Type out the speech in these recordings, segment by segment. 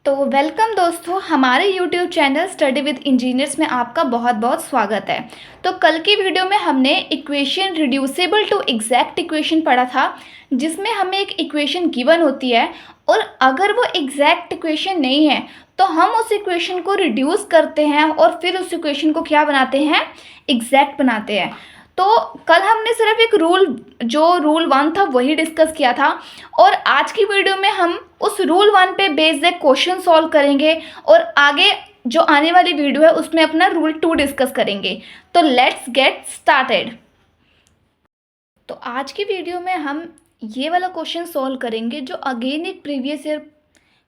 तो वेलकम दोस्तों, हमारे YouTube channel study with engineers में आपका बहुत बहुत स्वागत है। तो कल की वीडियो में हमने equation reducible to exact equation पढ़ा था, जिसमें हमें एक इक्वेशन गिवन होती है और अगर वो एग्जैक्ट इक्वेशन नहीं है तो हम उस इक्वेशन को रिड्यूस करते हैं और फिर उस इक्वेशन को क्या बनाते हैं, एग्जैक्ट बनाते हैं। तो कल हमने सिर्फ एक रूल 1 था वही डिस्कस किया था और आज की वीडियो में हम उस रूल 1 पे बेस्ड एक क्वेश्चन सॉल्व करेंगे और आगे जो आने वाली वीडियो है उसमें अपना रूल 2 डिस्कस करेंगे। तो लेट्स गेट स्टार्टेड। तो आज की वीडियो में हम ये वाला क्वेश्चन सॉल्व करेंगे जो अगेन एक प्रीवियस ईयर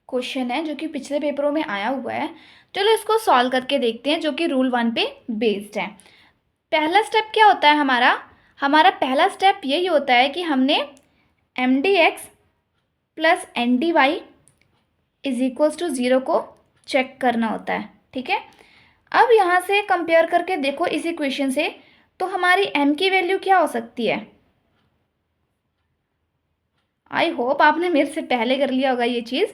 क्वेश्चन है जो कि पिछले पेपरों में आया हुआ है। चलो इसको सॉल्व करके देखते हैं, जो कि रूल 1 पे बेस्ड है। पहला स्टेप क्या होता है हमारा पहला स्टेप यही होता है कि हमने m D x plus n d y is equals to 0 को चेक करना होता है। ठीक है, अब यहाँ से कंपेयर करके देखो इस इक्वेशन से, तो हमारी m की वैल्यू क्या हो सकती है। आई होप आपने मेरे से पहले कर लिया होगा ये चीज़,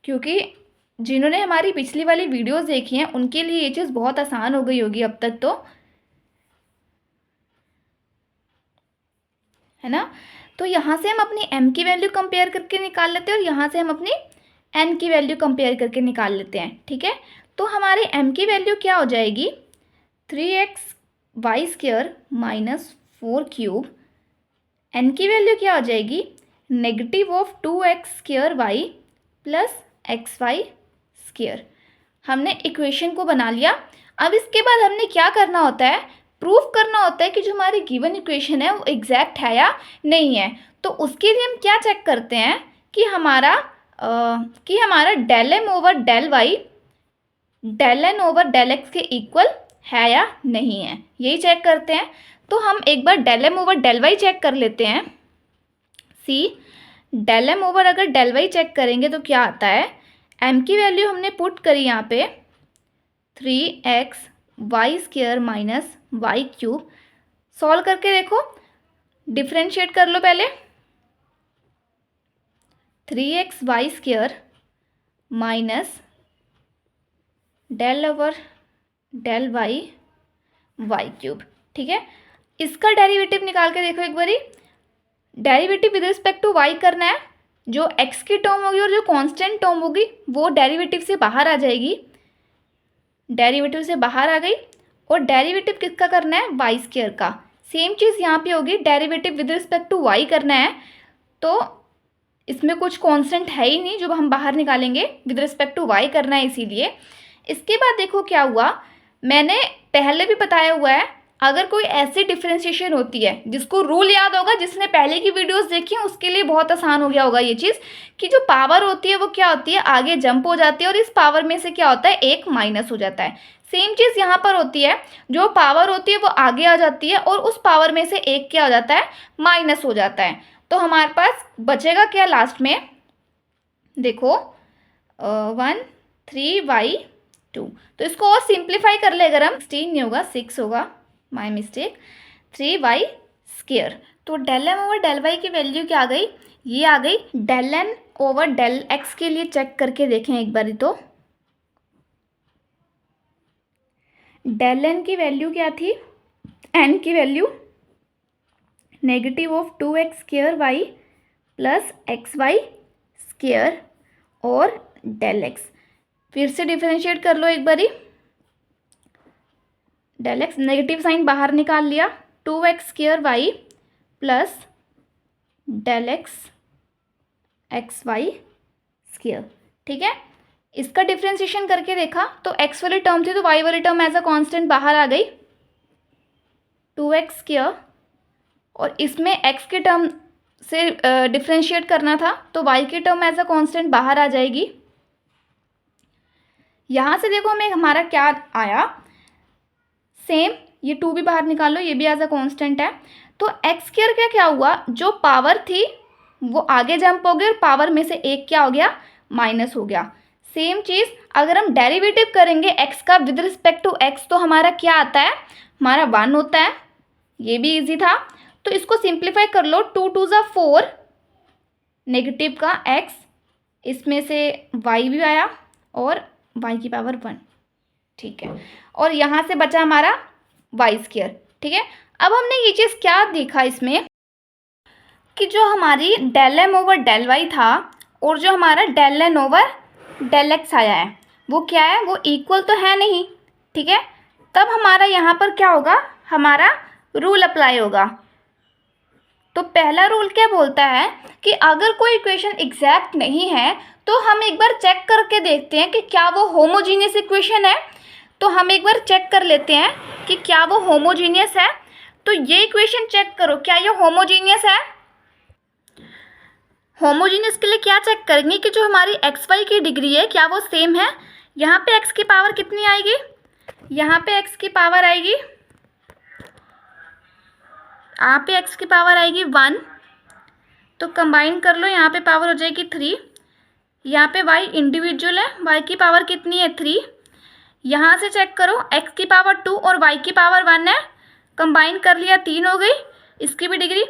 क्योंकि जिन्होंने हमारी पिछली वाली वीडियोस देखी हैं उनके लिए ये चीज़ बहुत आसान हो गई होगी अब तक, तो है ना। तो यहाँ से हम अपनी m की वैल्यू कंपेयर करके निकाल लेते हैं और यहाँ से हम अपनी n की वैल्यू कंपेयर करके निकाल लेते हैं। ठीक है, तो हमारे m की वैल्यू क्या हो जाएगी, 3xy² माइनस 4 क्यूब। n की वैल्यू क्या हो जाएगी, -2x² प्लस xy²। हमने इक्वेशन को बना लिया। अब इसके बाद हमने क्या करना होता है, प्रूफ करना होता है कि जो हमारी गिवन इक्वेशन है वो एग्जैक्ट है या नहीं है। तो उसके लिए हम क्या चेक करते हैं कि हमारा del M over del y del N over del x के इक्वल है या नहीं है, यही चेक करते हैं। तो हम एक बार del M over del Y check कर लेते हैं। डेल एम ओवर अगर डेल वाई चेक करेंगे तो क्या आता है, एम की वैल्यू हमने पुट करी यहाँ पे 3xy² माइनस y³ सॉल्व करके देखो, डिफ्रेंशिएट कर लो पहले। 3xy² minus del over del y y³। ठीक है, इसका डेरिवेटिव निकाल के देखो एक बारी। Derivative with respect to y करना है, जो x की टर्म होगी और जो कांस्टेंट टर्म होगी वो डेरिवेटिव से बाहर आ जाएगी। डेरिवेटिव से बाहर आ गई और डेरिवेटिव किसका करना है, y² का। सेम चीज़ यहाँ पे होगी, derivative with respect to y करना है, तो इसमें कुछ कांस्टेंट है ही नहीं जो हम बाहर निकालेंगे, विद रिस्पेक्ट टू y करना है इसीलिए। इसके बाद देखो क्या हुआ, मैंने पहले भी बताया हुआ है, अगर कोई ऐसी डिफ्रेंशिएशन होती है, जिसको रूल याद होगा, जिसने पहले की वीडियोस देखी हैं उसके लिए बहुत आसान हो गया होगा ये चीज़, कि जो पावर होती है वो क्या होती है, आगे जंप हो जाती है और इस पावर में से क्या होता है, एक माइनस हो जाता है। सेम चीज़ यहाँ पर होती है, जो पावर होती है वो आगे आ जाती है और उस पावर में से एक क्या हो जाता है, माइनस हो जाता है। तो हमारे पास बचेगा क्या लास्ट में, देखो 3y²। तो इसको और सिंप्लीफाई कर ले, अगर हम 16 नहीं होगा 6 होगा, माई मिस्टेक, 3y²। तो del M over del y की वैल्यू क्या आ गई, ये आ गई। Del N over del x के लिए चेक करके देखें एक बारी, तो डेल एन की वैल्यू क्या थी, एन की वैल्यू -2x² प्लस xy² और डेल एक्स। फिर से डिफरेंशिएट कर लो एक बारी, डेल एक्स नेगेटिव साइन बाहर निकाल लिया, 2x² plus del x xy²। ठीक है, इसका डिफ्रेंशिएशन करके देखा तो x वाली टर्म थी तो y वाली टर्म एज अ कांस्टेंट बाहर आ गई, 2x², और इसमें x के टर्म से डिफ्रेंशिएट करना था तो y की टर्म एज अ कांस्टेंट बाहर आ जाएगी। यहाँ से देखो हमें हमारा क्या आया, सेम ये 2 भी बाहर निकालो, ये भी एज अ कांस्टेंट है। तो x² का क्या हुआ, जो पावर थी वो आगे जंप हो गई और पावर में से एक क्या हो गया, माइनस हो गया। सेम चीज़ अगर हम डेरिवेटिव करेंगे x का विद रिस्पेक्ट टू x, तो हमारा क्या आता है, हमारा 1 होता है। ये भी इजी था, तो इसको सिंप्लीफाई कर लो, 2 2 ज़ा 4, नेगेटिव का x, इसमें से y भी आया, और y की पावर 1, ठीक है। और यहाँ से बचा हमारा y², ठीक है। अब हमने ये चीज़ क्या देखा इसमें कि जो हमारी del m over del y था और जो हमारा del n over del x आया है वो क्या है, वो इक्वल तो है नहीं, ठीक है। तब हमारा यहाँ पर क्या होगा, हमारा रूल अप्लाई होगा। तो पहला रूल क्या बोलता है कि अगर कोई इक्वेशन एग्जैक्ट नहीं है तो हम एक बार चेक करके देखते हैं कि क्या वो होमोजीनियस इक्वेशन है। तो हम एक बार चेक कर लेते हैं कि क्या वो होमोजीनियस है। तो ये इक्वेशन चेक करो, क्या ये होमोजीनियस है। होमोजीनियस के लिए क्या चेक करेंगे कि जो हमारी एक्स वाई की डिग्री है क्या वो सेम है। यहाँ पे एक्स की पावर कितनी आएगी, यहाँ पे एक्स की पावर आएगी, यहाँ पे एक्स की पावर आएगी 1, तो कंबाइन कर लो, यहाँ पे पावर हो जाएगी 3। यहाँ पे y इंडिविजुअल है, y की पावर कितनी है 3। यहाँ से चेक करो, x की पावर 2 और y की पावर 1 है, कंबाइन कर लिया 3 हो गई, इसकी भी डिग्री,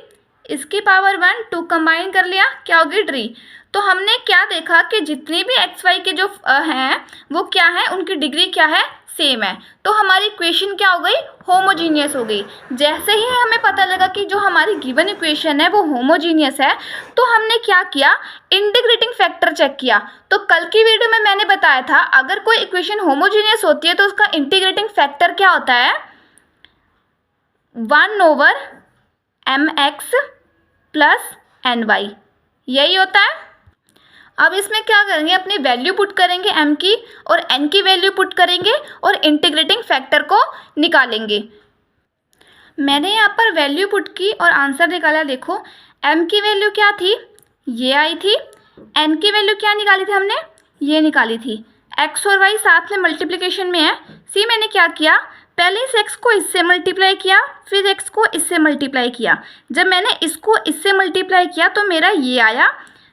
इसकी पावर 1, 2 कंबाइन कर लिया, क्या होगी 3। तो हमने क्या देखा कि जितनी भी एक्स वाई के जो हैं वो क्या है, उनकी डिग्री क्या है, सेम है। तो हमारी इक्वेशन क्या हो गई, होमोजीनियस हो गई। जैसे ही हमें पता लगा कि जो हमारी गिवन इक्वेशन है वो होमोजीनियस है तो हमने क्या किया, इंटीग्रेटिंग फैक्टर चेक किया। तो कल की वीडियो में मैंने बताया था अगर कोई इक्वेशन होमोजीनियस होती है तो उसका इंटीग्रेटिंग फैक्टर क्या होता है, 1 ओवर mx प्लस ny, यही होता है। अब इसमें क्या करेंगे, अपनी वैल्यू पुट करेंगे m की और n की वैल्यू पुट करेंगे और इंटीग्रेटिंग फैक्टर को निकालेंगे। मैंने यहाँ पर वैल्यू पुट की और आंसर निकाला। देखो m की वैल्यू क्या थी, ये आई थी। n की वैल्यू क्या निकाली थी हमने, ये निकाली थी। x और y साथ में मल्टीप्लिकेशन में है। सी मैंने क्या किया, पहले इस x को इससे मल्टीप्लाई किया, फिर x को इससे मल्टीप्लाई किया। जब मैंने इसको इससे मल्टीप्लाई किया तो मेरा ये आया,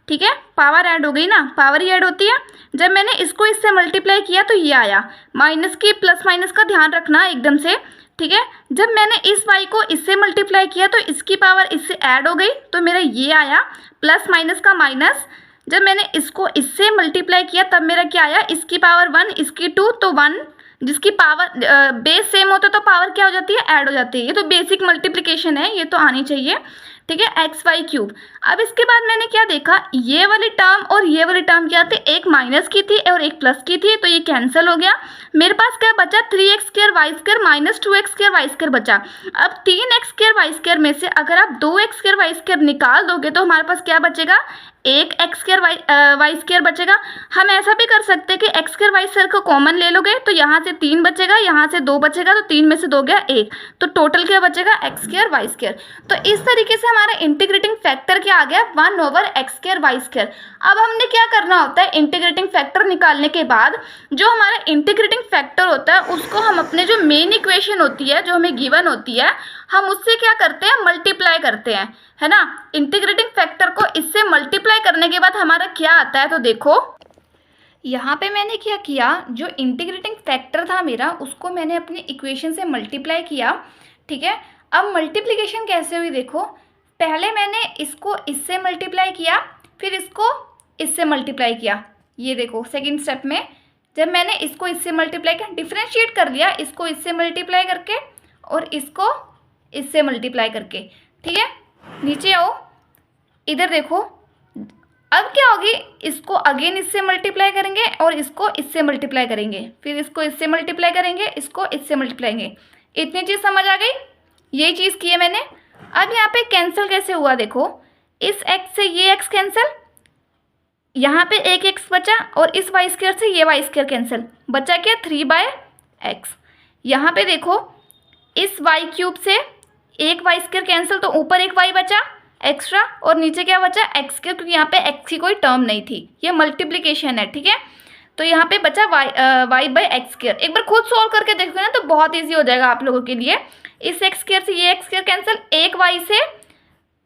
ठीक है, पावर ऐड हो गई ना, पावर ही ऐड होती है। जब मैंने इसको इससे मल्टीप्लाई किया तो ये आया। माइनस की प्लस माइनस का ध्यान रखना एकदम से, ठीक है। जब मैंने इस y को इससे मल्टीप्लाई किया तो इसकी पावर इससे ऐड हो गई तो मेरा ये आया, प्लस माइनस का माइनस। जब मैंने इसको इससे मल्टीप्लाई किया तब मेरा क्या आया, इसकी पावर 1, इसकी 2, तो 1, जिसकी पावर बेस सेम होता है तो पावर क्या हो जाती है, ऐड हो जाती है। ये तो बेसिक मल्टीप्लिकेशन है, ये तो आनी चाहिए, ठीक है, एक्स वाई क्यूब। अब इसके बाद मैंने क्या देखा, ये वाली टर्म और ये वाली टर्म क्या थी, एक माइनस की थी और एक प्लस की थी, तो ये कैंसिल हो गया। मेरे पास क्या बचा, 3x² y² minus 2x² y² बचा। अब 3x² y² में से अगर आप 2x² y² निकाल दोगे तो हमारे पास क्या बचेगा, एक x² y² बचेगा। हम ऐसा भी कर सकते हैं कि x² y² को कॉमन ले लोगे तो यहाँ से 3 बचेगा, यहाँ से 2 बचेगा, तो 3 में से 2 गया 1, तो टोटल क्या बचेगा, x² y²। तो इस तरीके से हमारा इंटीग्रेटिंग फैक्टर क्या आ गया, 1 ओवर x² y²। अब हमने क्या करना होता है, इंटीग्रेटिंग फैक्टर निकालने के बाद जो हमारा इंटीग्रेटिंग फैक्टर होता है उसको हम अपने जो मेन इक्वेशन होती है, जो हमें गिवन होती है, हम उससे क्या करते हैं, मल्टीप्लाई करते हैं, है ना। इंटीग्रेटिंग फैक्टर को इससे मल्टीप्लाई करने के बाद हमारा क्या आता है, तो देखो यहाँ पे मैंने क्या किया, जो इंटीग्रेटिंग फैक्टर था मेरा उसको मैंने अपनी इक्वेशन से मल्टीप्लाई किया, ठीक है। अब मल्टीप्लिकेशन कैसे हुई, देखो पहले मैंने इसको इससे मल्टीप्लाई किया, फिर इसको इससे मल्टीप्लाई किया। ये देखो सेकेंड स्टेप में जब मैंने इसको इससे मल्टीप्लाई किया, डिफ्रेंशिएट कर लिया, इसको इससे मल्टीप्लाई करके और इसको इससे मल्टीप्लाई करके, ठीक है। नीचे आओ, इधर देखो, अब क्या होगी, इसको अगेन इससे मल्टीप्लाई करेंगे और इसको इससे मल्टीप्लाई करेंगे, फिर इसको इससे मल्टीप्लाई करेंगे, इसको इससे मल्टीप्लाई करेंगे। इतनी चीज़ समझ आ गई, यही चीज़ की है मैंने। अब यहाँ पे कैंसिल कैसे हुआ, देखो इस x से ये x कैंसिल, यहाँ पे एक x बचा और इस y² से ये y² कैंसिल, बचा क्या 3/x। यहाँ पे देखो इस y³ से एक y² कैंसिल, तो ऊपर एक y बचा एक्स्ट्रा और नीचे क्या बचा x², क्योंकि यहाँ पे x की कोई टर्म नहीं थी, ये मल्टीप्लिकेशन है, ठीक है। तो यहाँ पे बचा y/x²। एक बार खुद सॉल्व करके देखो ना तो बहुत ईजी हो जाएगा आप लोगों के लिए। इस x² से ये x² कैंसिल, एक y से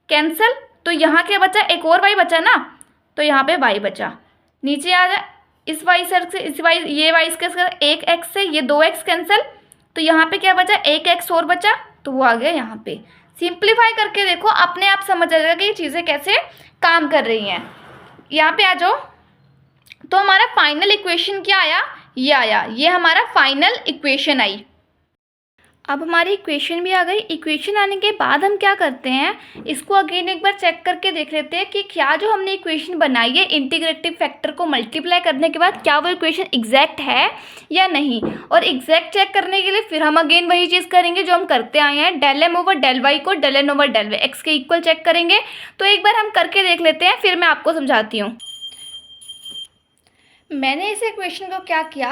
कैंसिल, तो यहाँ क्या बचा, एक और y बचा ना, तो यहाँ पे y बचा। नीचे आ जाए, इस y से इस y, ये y² एक x से ये 2x कैंसिल, तो यहाँ पे क्या बचा, एक x और बचा, तो वो आ गया यहाँ पे। सिंप्लीफाई करके देखो, अपने आप समझ आ जाएगा कि ये चीज़ें कैसे काम कर रही हैं। यहाँ पे आ जाओ, तो हमारा फाइनल इक्वेशन क्या आया, ये आया, ये हमारा फाइनल इक्वेशन आई। अब हमारी इक्वेशन भी आ गई। इक्वेशन आने के बाद हम क्या करते हैं, इसको अगेन एक बार चेक करके देख लेते हैं कि क्या जो हमने इक्वेशन बनाई है इंटीग्रेटिव फैक्टर को मल्टीप्लाई करने के बाद क्या वो इक्वेशन एग्जैक्ट है या नहीं। और एग्जैक्ट चेक करने के लिए फिर हम अगेन वही चीज़ करेंगे जो हम करते आए हैं, del M over del Y को del N over del Y X के इक्वल चेक करेंगे। तो एक बार हम करके देख लेते हैं, फिर मैं आपको समझाती हूँ। मैंने इस इक्वेशन को क्या किया,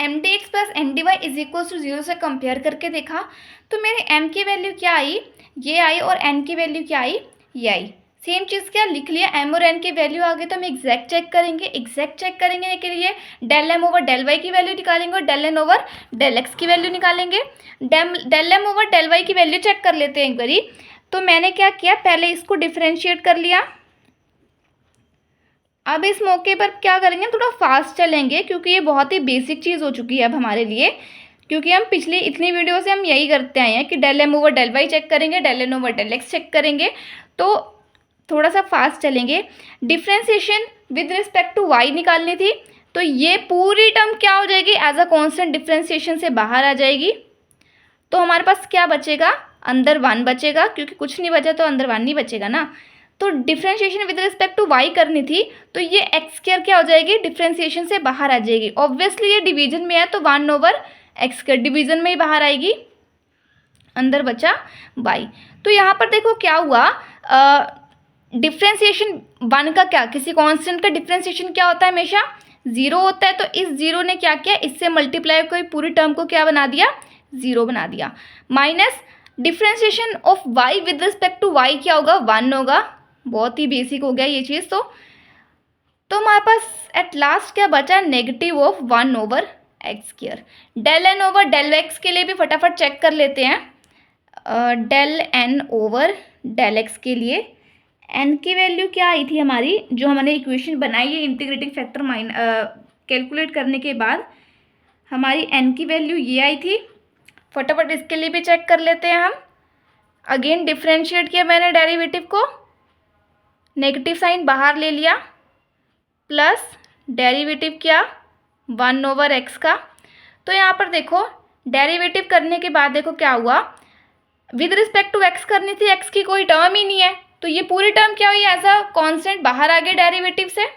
m D x plus m d y is equal to 0 से कंपेयर करके देखा। तो मेरे m की वैल्यू क्या आई, ये आई, और n की वैल्यू क्या आई, ये आई। सेम चीज़ क्या लिख लिया, m और n की वैल्यू आ गई तो हम एग्जैक्ट चेक करेंगे। एग्जैक्ट चेक करेंगे के लिए del m over del y की वैल्यू निकालेंगे और del n over del x की वैल्यू निकालेंगे। Del m over del y की वैल्यू चेक कर लेते हैं एक बारी। तो मैंने क्या किया, पहले इसको डिफ्रेंशिएट कर लिया। अब इस मौके पर क्या करेंगे, थोड़ा फास्ट चलेंगे क्योंकि ये बहुत ही बेसिक चीज़ हो चुकी है अब हमारे लिए, क्योंकि हम पिछली इतनी वीडियो से हम यही करते आए हैं कि del M over del Y check करेंगे, del N over del X check करेंगे। तो थोड़ा सा फास्ट चलेंगे। Differentiation with respect to Y निकालनी थी, तो ये पूरी टर्म क्या हो जाएगी, एज अ कॉन्स्टेंट डिफ्रेंसिएशन से बाहर आ जाएगी। तो हमारे पास क्या बचेगा, अंदर 1 बचेगा, क्योंकि कुछ नहीं बचा तो अंदर 1 नहीं बचेगा ना। तो differentiation with respect to y करनी थी, तो ये एक्स स्क्वायर क्या हो जाएगी, डिफ्रेंशिएशन से बाहर आ जाएगी। ऑब्वियसली ये डिवीजन में है तो 1 ओवर एक्स स्क्वायर डिवीजन में ही बाहर आएगी, अंदर बचा वाई। तो यहाँ पर देखो क्या हुआ, डिफ्रेंशिएशन 1 का क्या, किसी कांस्टेंट का डिफ्रेंशिएशन क्या होता है, हमेशा 0 होता है। तो इस 0 ने क्या किया, इससे मल्टीप्लाई कोई पूरी टर्म को क्या बना दिया, 0 बना दिया। Minus differentiation of y with respect to y क्या होगा, 1 होगा। बहुत ही बेसिक हो गया ये चीज़। तो हमारे पास एट लास्ट क्या बचा, negative of 1 over x square. Del N over del x के लिए भी फटाफट चेक कर लेते हैं। Del N over del x के लिए एन की वैल्यू क्या आई थी हमारी, जो हमने इक्वेशन बनाई है इंटीग्रेटिंग फैक्टर कैलकुलेट करने के बाद हमारी एन की वैल्यू ये आई थी। फटाफट इसके लिए भी चेक कर लेते हैं हम। अगेन डिफ्रेंशिएट किया मैंने डेरिवेटिव को, नेगेटिव साइन बाहर ले लिया, प्लस डेरिवेटिव क्या 1 ओवर एक्स का। तो यहाँ पर देखो डेरिवेटिव करने के बाद देखो क्या हुआ, विद रिस्पेक्ट टू एक्स करनी थी, एक्स की कोई टर्म ही नहीं है, तो ये पूरी टर्म क्या हुई, एज अ कॉन्स्टेंट बाहर आ गया डेरिवेटिव से।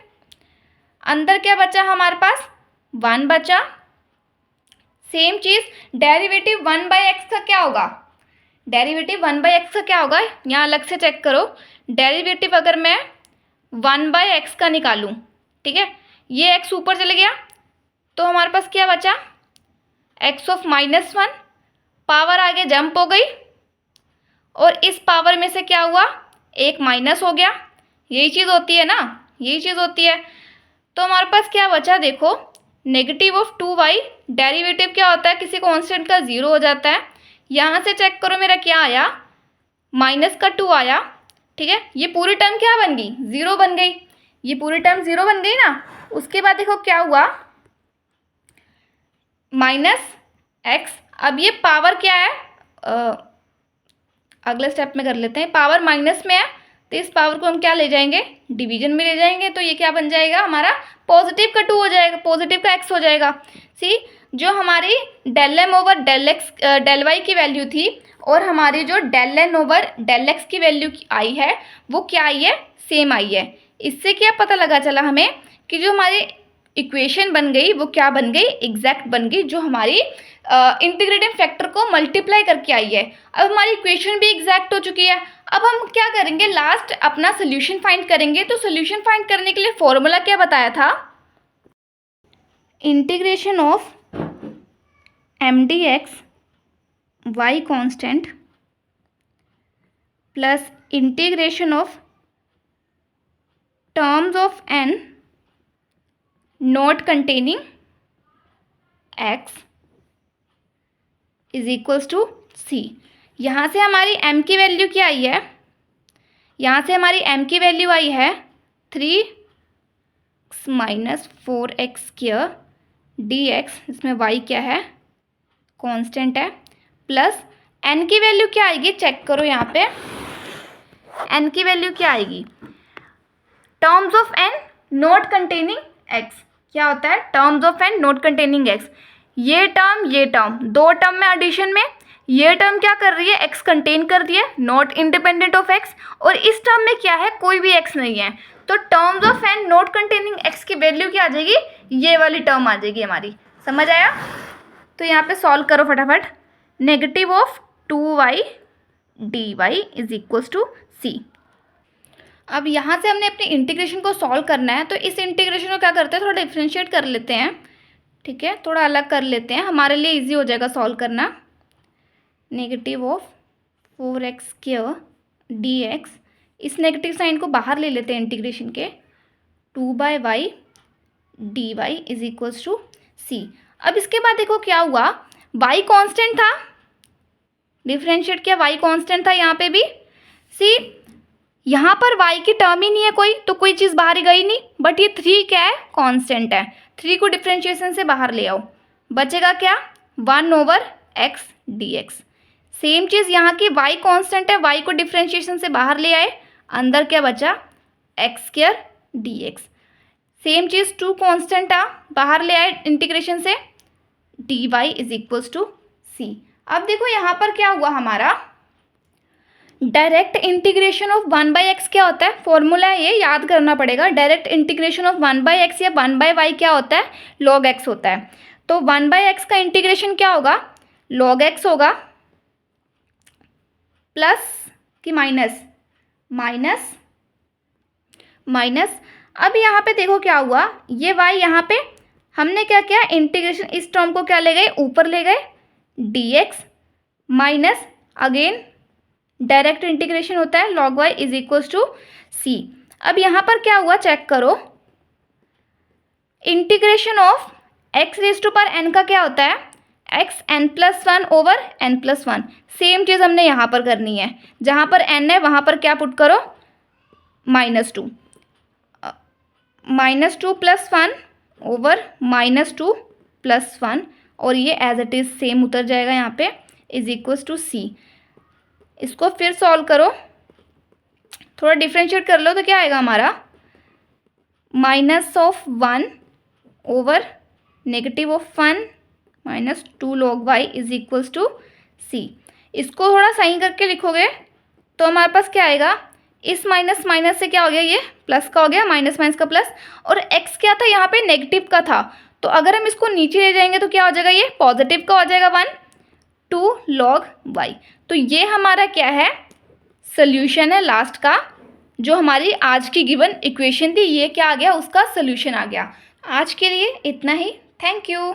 अंदर क्या बचा हमारे पास, 1 बचा। Same cheese derivative 1 by x का क्या होगा, डेरिवेटिव 1 बाई एक्स का क्या होगा, यहाँ अलग से चेक करो। डेरिवेटिव अगर मैं 1 बाई एक्स का निकालूं, ठीक है, ये एक्स ऊपर चले गया तो हमारे पास क्या बचा, एक्स ऑफ -1, पावर आगे जंप हो गई और इस पावर में से क्या हुआ, एक माइनस हो गया। यही चीज़ होती है ना, यही चीज़ होती है। तो हमारे पास क्या बचा, देखो नेगेटिव ऑफ 2y, डेरिवेटिव क्या होता है, किसी कांस्टेंट का 0 हो जाता है। यहाँ से चेक करो मेरा क्या आया, -2 आया, ठीक है। ये पूरी टर्म क्या बन गई, 0 बन गई, ये पूरी टर्म 0 बन गई ना। उसके बाद देखो क्या हुआ, -x। अब ये पावर क्या है, अगले स्टेप में कर लेते हैं। पावर माइनस में है तो इस पावर को हम क्या ले जाएंगे, डिवीजन में ले जाएंगे। तो ये क्या बन जाएगा हमारा, पॉजिटिव का 2 हो जाएगा, पॉजिटिव का x हो जाएगा। सी, जो हमारी del M over del x del y की वैल्यू थी और हमारी जो del N over del x की वैल्यू आई है वो क्या आई है, सेम आई है। इससे क्या पता लगा चला हमें कि जो हमारी इक्वेशन बन गई वो क्या बन गई, एग्जैक्ट बन गई, जो हमारी इंटीग्रेटिंग फैक्टर को मल्टीप्लाई करके आई है। अब हमारी इक्वेशन भी एग्जैक्ट हो चुकी है। अब हम क्या करेंगे, लास्ट अपना सोल्यूशन फाइंड करेंगे। तो सोल्यूशन फाइंड करने के लिए फॉर्मूला क्या बताया था, integration of M D X Y constant plus integration of terms of N not containing X is equals to C. यहाँ से हमारी m की वैल्यू क्या आई है, यहाँ से हमारी m की वैल्यू आई है 3x minus 4x square dx, इसमें y क्या है, कांस्टेंट है, प्लस n की वैल्यू क्या आएगी, चेक करो यहाँ पे n की वैल्यू क्या आएगी, terms of n not containing x। क्या होता है, terms of and not containing x. ये टर्म दो टर्म में एडिशन में ये टर्म क्या कर रही है, एक्स कंटेन कर रही है, नॉट इंडिपेंडेंट ऑफ एक्स, और इस टर्म में क्या है, कोई भी एक्स नहीं है। तो terms of and not containing x की वैल्यू क्या आ जाएगी, ये वाली टर्म आ जाएगी हमारी। समझ आया? तो यहाँ पे सॉल्व करो फटाफट। Negative of 2y dy is equals to C. अब यहाँ से हमने अपने इंटीग्रेशन को सॉल्व करना है, तो इस इंटीग्रेशन को क्या करते हैं, थोड़ा डिफ्रेंशिएट कर लेते हैं। ठीक है, थोड़ा अलग कर लेते हैं, हमारे लिए इजी हो जाएगा सॉल्व करना। नेगेटिव ऑफ 4x² dx, इस नेगेटिव साइन को बाहर ले लेते हैं इंटीग्रेशन के, 2/y dy is equals to C. अब इसके बाद देखो क्या हुआ, y कांस्टेंट था, डिफरेंशिएट किया, y कांस्टेंट था यहाँ पे भी। सी, यहाँ पर y की टर्म ही नहीं है कोई, तो कोई चीज़ बाहर गई नहीं, बट ये 3 क्या है, कांस्टेंट है। 3 को डिफरेंशिएशन से बाहर ले आओ, बचेगा क्या, 1/x dx। सेम चीज़ यहाँ की y कांस्टेंट है, y को डिफरेंशिएशन से बाहर ले आए, अंदर क्या बचा, x² dx। सेम चीज़ 2 कांस्टेंट था, बाहर ले आए इंटीग्रेशन से, dy is equals to C. अब देखो यहाँ पर क्या हुआ हमारा, डायरेक्ट इंटीग्रेशन ऑफ 1/x क्या होता है, फॉर्मूला है ये, याद करना पड़ेगा। डायरेक्ट इंटीग्रेशन ऑफ 1/x या 1/y क्या होता है, log x होता है। तो 1/x का इंटीग्रेशन क्या होगा, log x होगा, प्लस कि माइनस, माइनस। अब यहाँ पे देखो क्या हुआ, ये y यहाँ पे हमने क्या किया, इंटीग्रेशन इस टर्म को क्या ले गए, ऊपर ले गए, dx minus again direct integration होता है, log y is equals to C. अब यहाँ पर क्या हुआ, चेक करो, integration of x raise to पर n का क्या होता है, x n+1 over n+1। Same चीज़ हमने यहाँ पर करनी है, जहाँ पर n है वहाँ पर क्या पुट करो, -2 +1 ओवर -2 +1, और ये एज इट इज़ सेम उतर जाएगा यहाँ पे, इज इक्वल्स टू सी। इसको फिर सॉल्व करो, थोड़ा डिफ्रेंशिएट कर लो, तो क्या आएगा हमारा, -1 over -1 -2 log y is equals to C. इसको थोड़ा सही करके लिखोगे तो हमारे पास क्या आएगा, इस माइनस माइनस से क्या हो गया, ये प्लस का हो गया, माइनस माइनस का प्लस, और x क्या था यहाँ पे, नेगेटिव का था। तो अगर हम इसको नीचे ले जाएंगे तो क्या हो जाएगा, ये पॉजिटिव का हो जाएगा, 2 log y। तो ये हमारा क्या है, सोल्यूशन है लास्ट का, जो हमारी आज की गिवन इक्वेशन थी, ये क्या आ गया, उसका सोल्यूशन आ गया। आज के लिए इतना ही, थैंक यू।